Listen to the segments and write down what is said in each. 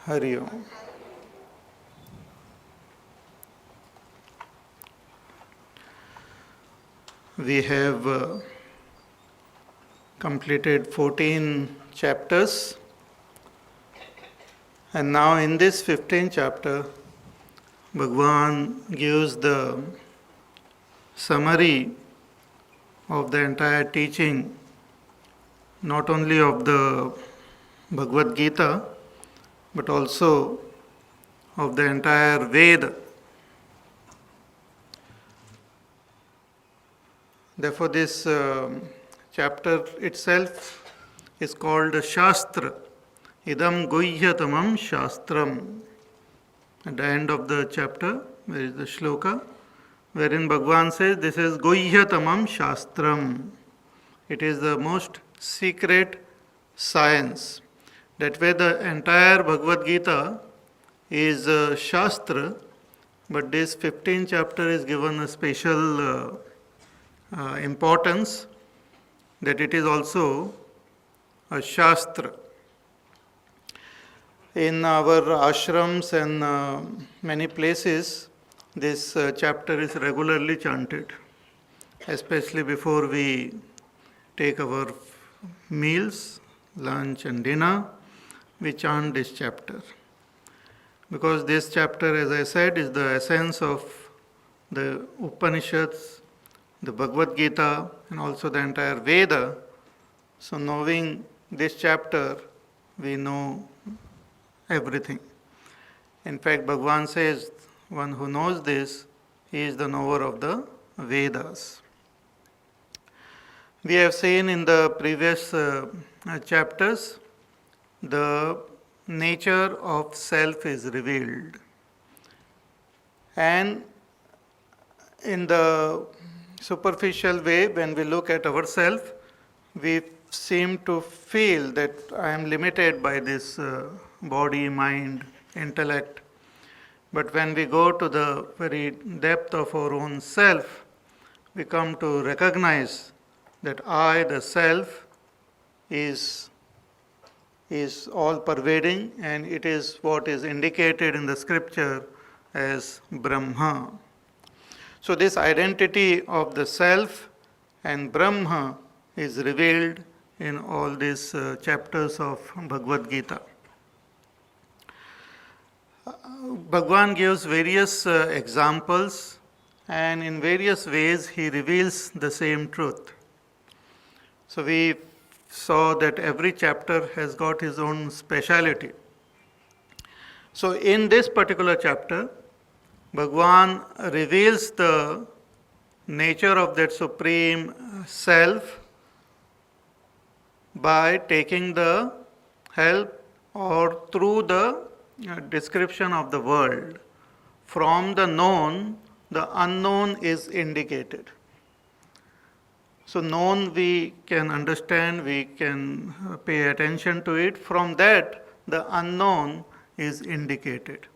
Hari Om. We have completed 14 chapters, and now in this 15th chapter, Bhagwan gives the summary of the entire teaching, not only of the Bhagavad Gita, but also of the entire Veda. Therefore, this chapter itself is called Shastra. Idam Guhyatamam Shastram. At the end of the chapter, there is the shloka, wherein Bhagwan says, this is Guhyatamam Shastram. It is the most secret science. That way the entire Bhagavad Gita is Shastra, but this 15th chapter is given a special importance, that it is also a Shastra. In our ashrams and many places, this chapter is regularly chanted, especially before we take our meals, lunch and dinner, we chant this chapter. Because this chapter, as I said, is the essence of the Upanishads, the Bhagavad Gita, and also the entire Veda. So knowing this chapter, we know everything. In fact, Bhagwan says, one who knows this, he is the knower of the Vedas. We have seen in the previous chapters, the nature of self is revealed. And in the superficial way, when we look at ourselves, we seem to feel that I am limited by this body, mind, intellect. But when we go to the very depth of our own self, we come to recognize that I, the self, is all pervading, and it is what is indicated in the scripture as Brahma. So this identity of the self and Brahma is revealed in all these chapters of Bhagavad Gita. Bhagwan gives various examples, and in various ways he reveals the same truth. So we saw that every chapter has got his own speciality. So in this particular chapter, Bhagwan reveals the nature of that supreme self by taking the help or through the description of the world. From the known, the unknown is indicated. So known we can understand, we can pay attention to it. From that, the unknown is indicated.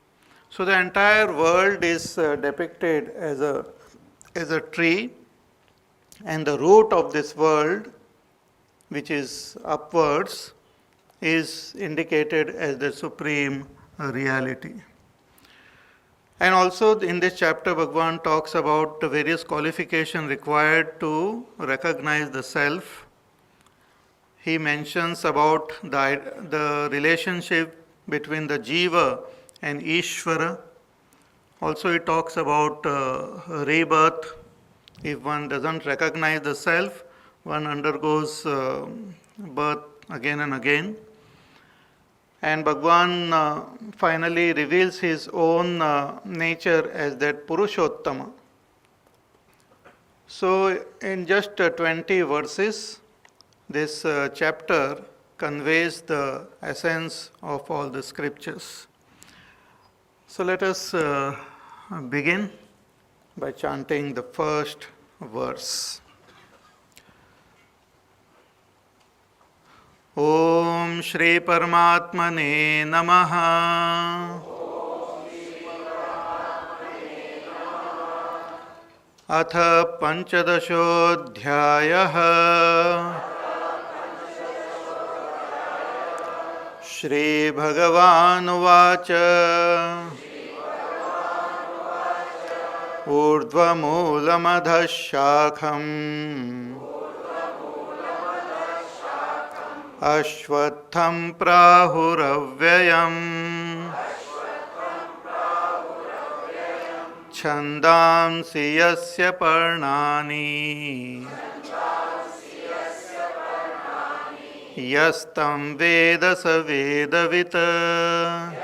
So the entire world is depicted as a tree, and the root of this world, which is upwards, is indicated as the supreme reality. And also in this chapter, Bhagwan talks about the various qualifications required to recognize the self. He mentions about the relationship between the Jiva and Ishvara. Also he talks about rebirth. If one doesn't recognize the self, one undergoes birth again and again. And Bhagwan finally reveals his own nature as that Purushottama. So in just 20 verses, this chapter conveys the essence of all the scriptures. So let us begin by chanting the first verse. Om Shri Paramatmane Namaha. अथ पंचदशोऽध्यायः Shri Bhagavan Vacha Urdhva Moolamadha Shakham Ashwatham Prahuravyayam Chandamsi Yasya Parnani Yastam Veda Savedavita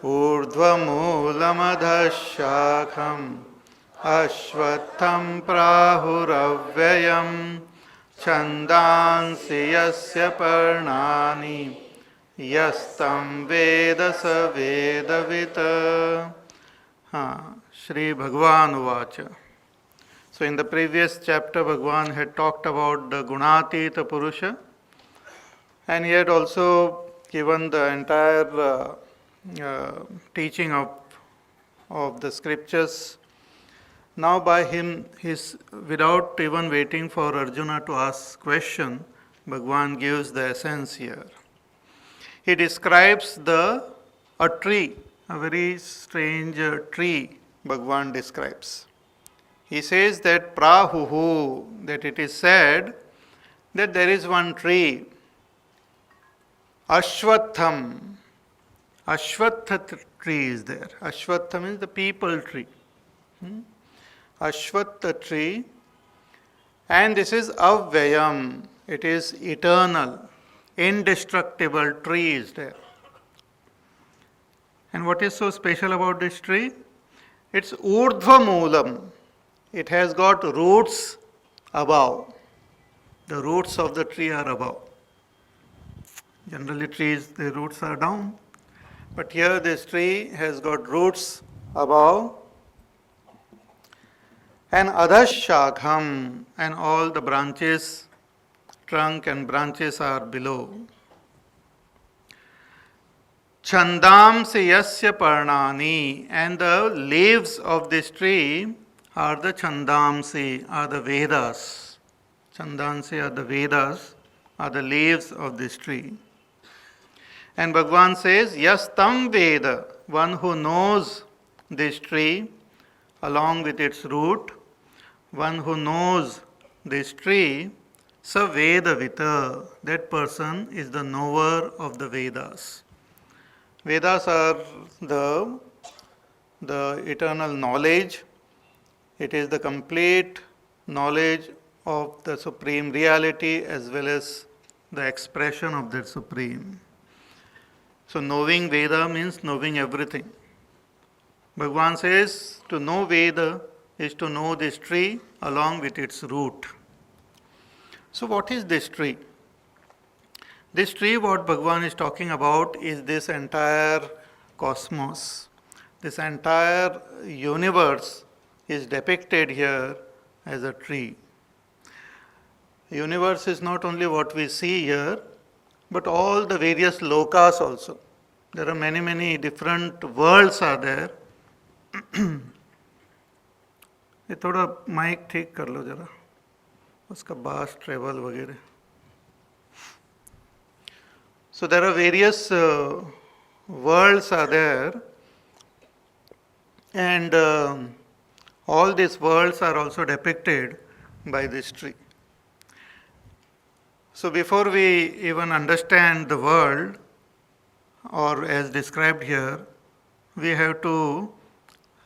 Urdhva Moolamadha Shakham Ashwatham Prahuravyayam Chandansi Yasya Parnani Yastam Veda Savedavita. Shri Bhagavan Vacha. So in the previous chapter, Bhagavan had talked about the Gunatita Purusha, and he had also given the entire teaching of the scriptures. Now by him, without even waiting for Arjuna to ask question, Bhagavan gives the essence here. He describes a tree, a very strange tree Bhagavan describes. He says that prahuhu, that it is said that there is one tree, Ashwatham. Ashwatha tree is there. Ashwatha means the people tree. Ashwatha tree, and this is avyayam. It is eternal, indestructible tree is there. And what is so special about this tree? It's urdhva moolam. It has got roots above. The roots of the tree are above. Generally trees, the roots are down. But here this tree has got roots above. And adhashakham, and all the branches, trunk and branches are below. Chandamsi yasya parnani, and the leaves of this tree are the chandamsi, are the Vedas. Chandamsi are the Vedas, are the leaves of this tree. And Bhagavan says, Yastam Veda, one who knows this tree along with its root, one who knows this tree, Sa Vedavita, that person is the knower of the Vedas. Vedas are the eternal knowledge. It is the complete knowledge of the Supreme Reality as well as the expression of that Supreme. So knowing Veda means knowing everything. Bhagavan says to know Veda is to know this tree along with its root. So what is this tree? This tree, what Bhagavan is talking about, is this entire cosmos. This entire universe is depicted here as a tree. The universe is not only what we see here, but all the various lokas also. There are many, many different worlds are there. ये थोड़ा mic ठीक कर लो जरा, उसका बास travel वगैरह. So there are various worlds are there, and all these worlds are also depicted by this tree. So before we even understand the world, or as described here, we have to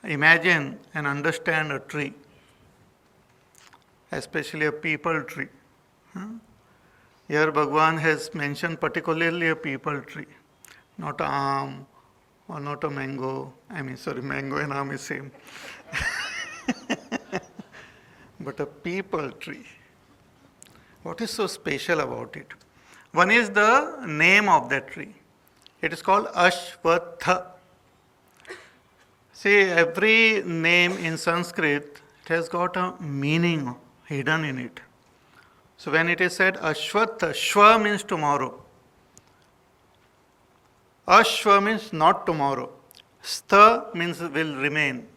imagine and understand a tree, especially a peepal tree. Here Bhagavan has mentioned particularly a peepal tree, not a aam or not a mango. Mango and aam is same. But a peepal tree. What is so special about it? One is the name of that tree. It is called Ashwatha. See, every name in Sanskrit, it has got a meaning hidden in it. So when it is said Ashwatha, Shwa means tomorrow. Ashwa means not tomorrow. Stha means will remain.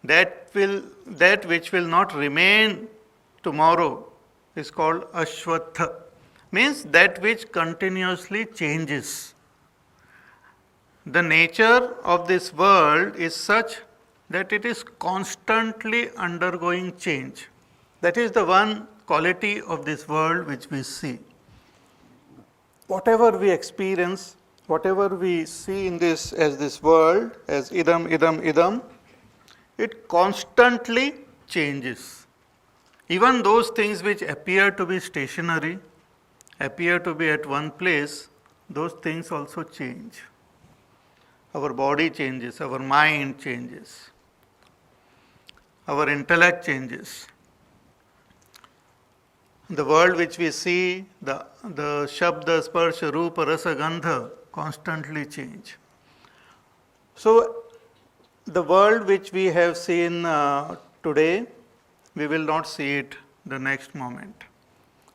That which will not remain tomorrow is called Ashwatha. means that which continuously changes. The nature of this world is such that it is constantly undergoing change. That is the one quality of this world which we see. Whatever we experience, whatever we see in this as this world, as idam, idam, idam, it constantly changes. Even those things which appear to be stationary, appear to be at one place, those things also change. Our body changes, our mind changes, our intellect changes. The world which we see, the Shabda, Sparsha, Rupa, Rasa, Gandha constantly change. So, the world which we have seen today, we will not see it the next moment.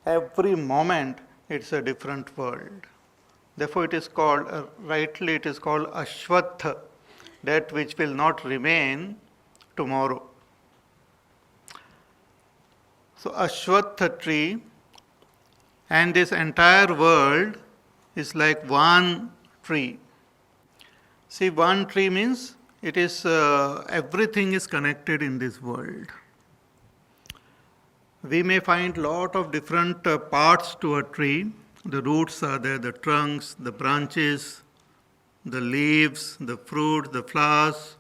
Every moment it's a different world. Therefore, it is called, rightly it is called Ashwatha, that which will not remain tomorrow. So, Ashwatha tree and this entire world is like one tree. See, one tree means it is everything is connected in this world. We may find lot of different parts to a tree. The roots are there, the trunks, the branches, the leaves, the fruit, the flowers.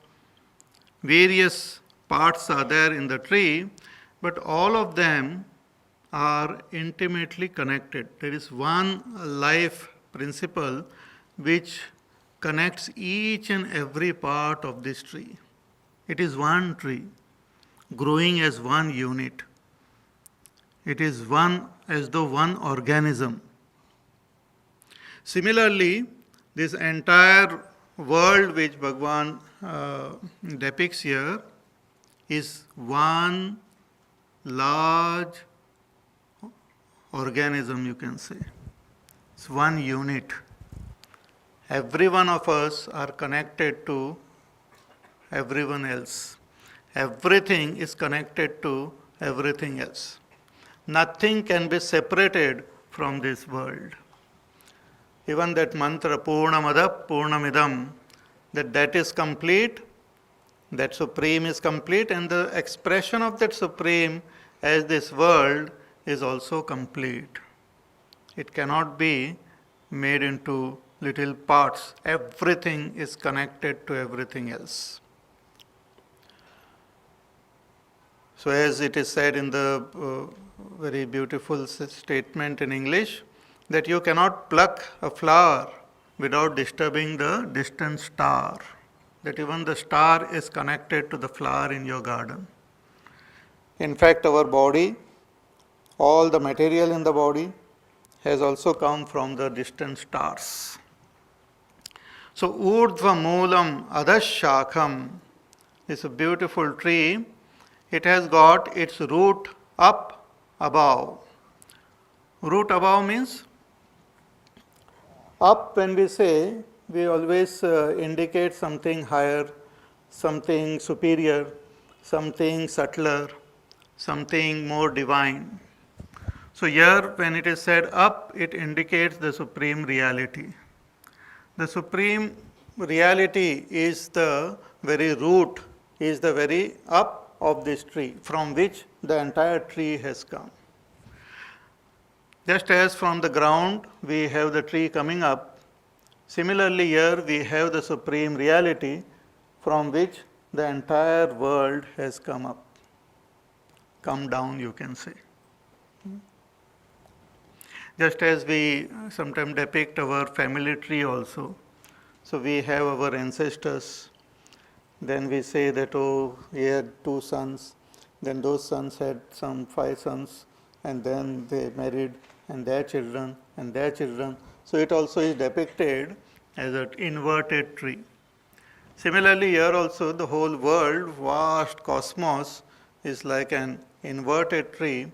Various parts are there in the tree, but all of them are intimately connected. There is one life principle which connects each and every part of this tree. It is one tree, growing as one unit. It is one as though one organism. Similarly, this entire world which Bhagavan depicts here is one large organism, you can say. It's one unit. Every one of us are connected to everyone else. Everything is connected to everything else. Nothing can be separated from this world. Even that mantra, Purnamada Purnamidam, that is complete, that Supreme is complete, and the expression of that Supreme as this world is also complete. It cannot be made into little parts. Everything is connected to everything else. So as it is said in the very beautiful statement in English, that you cannot pluck a flower without disturbing the distant star. That even the star is connected to the flower in your garden. In fact, our body, all the material in the body has also come from the distant stars. So, Urdhva Moolam Adashakham is a beautiful tree. It has got its root up above. Root above means up. When we say, we always indicate something higher, something superior, something subtler, something more divine. So here when it is said up, it indicates the supreme reality. The supreme reality is the very root, is the very up of this tree, from which the entire tree has come. Just as from the ground we have the tree coming up, similarly here we have the supreme reality from which the entire world has come up, come down, you can say. Just as we sometimes depict our family tree also. So we have our ancestors, then we say that, oh, he had 2 sons, then those sons had some 5 sons, and then they married, and their children, and their children. So it also is depicted as an inverted tree. Similarly, here also the whole world, vast cosmos, is like an inverted tree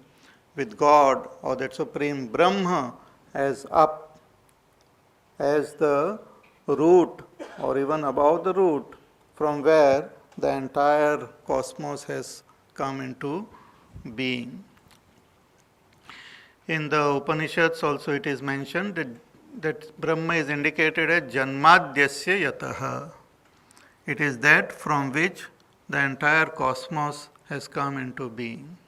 with God or that supreme Brahma as up, as the root or even above the root from where the entire cosmos has come into being. In the Upanishads also it is mentioned that Brahma is indicated as Janmadhyasya Yataha. It is that from which the entire cosmos has come into being.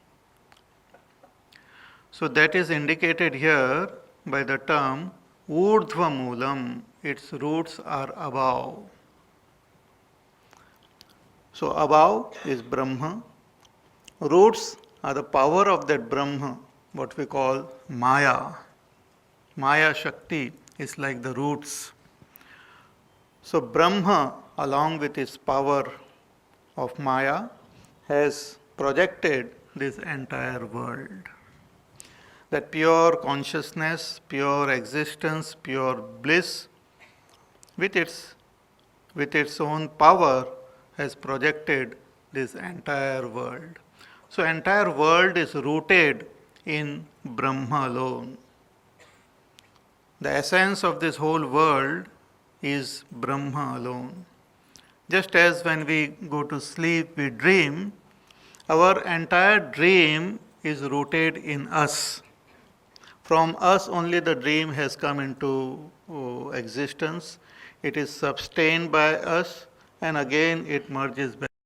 So that is indicated here by the term Urdhva Moolam. Its roots are above. So above is Brahma. Roots are the power of that Brahma, what we call Maya. Maya Shakti is like the roots. So Brahma, along with its power of Maya, has projected this entire world. That pure consciousness, pure existence, pure bliss, with its own power, has projected this entire world. So entire world is rooted in Brahma alone. The essence of this whole world is Brahma alone. Just as when we go to sleep, we dream, our entire dream is rooted in us. From us only the dream has come into existence. It is sustained by us, and again it merges back.